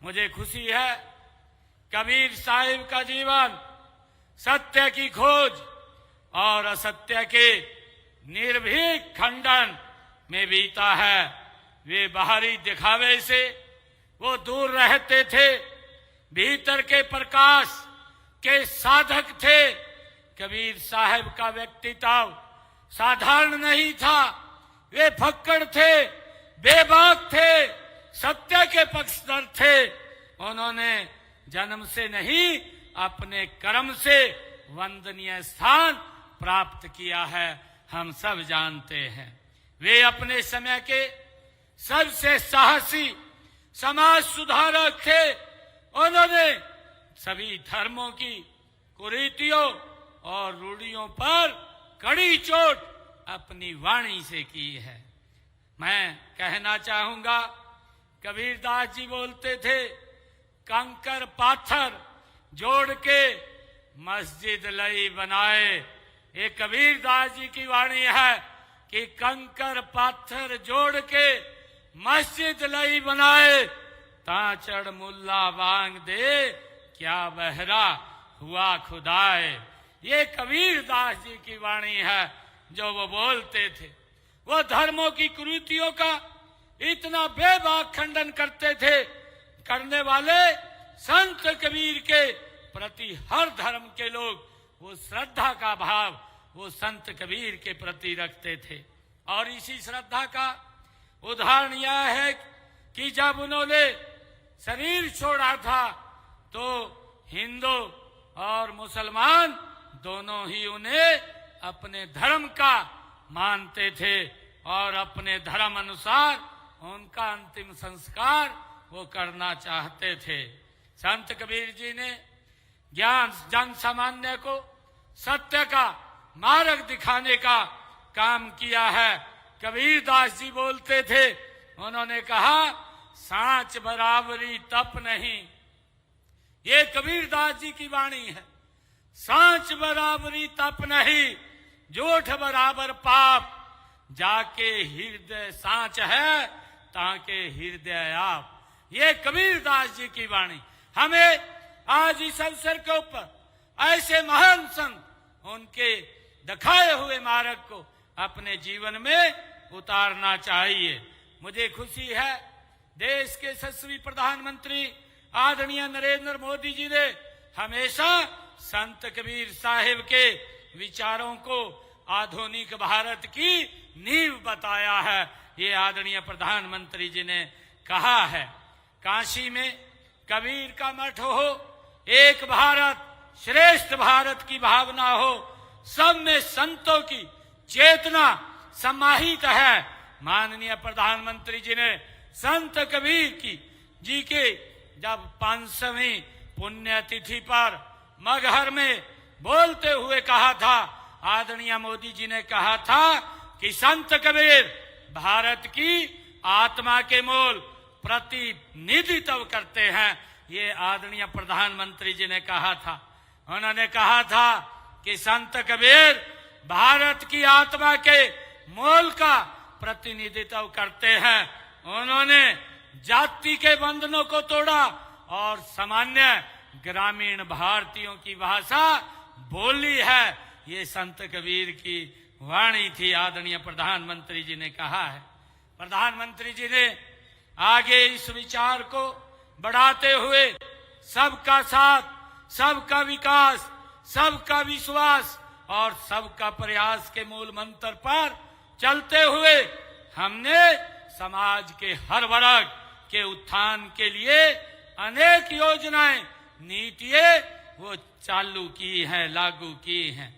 मुझे खुशी है कबीर साहिब का जीवन सत्य की खोज और असत्य के निर्भीक खंडन में बीता है। वे बाहरी दिखावे से वो दूर रहते थे, भीतर के प्रकाश के साधक थे। कबीर साहब का व्यक्तित्व साधारण नहीं था। वे फक्कड़ थे, बेबाक थे, सत्य के पक्षधर थे। उन्होंने जन्म से नहीं अपने कर्म से वंदनीय स्थान प्राप्त किया है, हम सब जानते हैं। वे अपने समय के सबसे साहसी समाज सुधारक थे। उन्होंने सभी धर्मों की कुरीतियों और रूढ़ियों पर कड़ी चोट अपनी वाणी से की है। मैं कहना चाहूंगा, कबीरदास जी बोलते थे, कंकर पाथर जोड़ के मस्जिद लई बनाए। ये कबीरदास जी की वाणी है कि कंकर पाथर जोड़ के मस्जिद लई बनाए, ताचड़ मुल्ला बांग दे क्या बहरा हुआ खुदाए। ये कबीरदास जी की वाणी है जो वो बोलते थे। वो धर्मों की कुरीतियों का इतना बेबाक खंडन करते थे। करने वाले संत कबीर के प्रति हर धर्म के लोग वो श्रद्धा का भाव वो संत कबीर के प्रति रखते थे। और इसी श्रद्धा का उदाहरण यह है कि जब उन्होंने शरीर छोड़ा था तो हिंदू और मुसलमान दोनों ही उन्हें अपने धर्म का मानते थे और अपने धर्म अनुसार उनका अंतिम संस्कार वो करना चाहते थे। संत कबीर जी ने ज्ञान जन सामान्य को सत्य का मार्ग दिखाने का काम किया है। कबीरदास जी बोलते थे, उन्होंने कहा, सांच बराबरी तप नहीं। ये कबीरदास जी की वाणी है। सांच बराबरी तप नहीं, झूठ बराबर पाप, जाके हृदय सांच है ताके हृदय आप। ये कबीरदास जी की वाणी। हमें आज इस अवसर के ऊपर ऐसे महान संत उनके दिखाए हुए मार्ग को अपने जीवन में उतारना चाहिए। मुझे खुशी है देश के यशस्वी प्रधानमंत्री आदरणीय नरेंद्र मोदी जी ने हमेशा संत कबीर साहिब के विचारों को आधुनिक भारत की नींव बताया है। ये आदरणीय प्रधानमंत्री जी ने कहा है, काशी में कबीर का मठ हो, एक भारत श्रेष्ठ भारत की भावना हो, सब में संतों की चेतना समाहित है। माननीय प्रधानमंत्री जी ने संत कबीर की जी के जब 500वीं पुण्यतिथि पर मगहर में बोलते हुए कहा था, आदरणीय मोदी जी ने कहा था कि संत कबीर भारत की आत्मा के मूल प्रतिनिधित्व करते हैं। ये आदरणीय प्रधानमंत्री जी ने कहा था। उन्होंने कहा था कि संत कबीर भारत की आत्मा के मूल का प्रतिनिधित्व करते हैं। उन्होंने जाति के बंधनों को तोड़ा और सामान्य ग्रामीण भारतीयों की भाषा बोली है। ये संत कबीर की वाणी थी। आदरणीय प्रधानमंत्री जी ने कहा है। प्रधानमंत्री जी ने आगे इस विचार को बढ़ाते हुए सबका साथ, सबका विकास, सबका विश्वास और सबका प्रयास के मूल मंत्र पर चलते हुए हमने समाज के हर वर्ग के उत्थान के लिए अनेक योजनाएं, नीतियां वो चालू की हैं, लागू की हैं।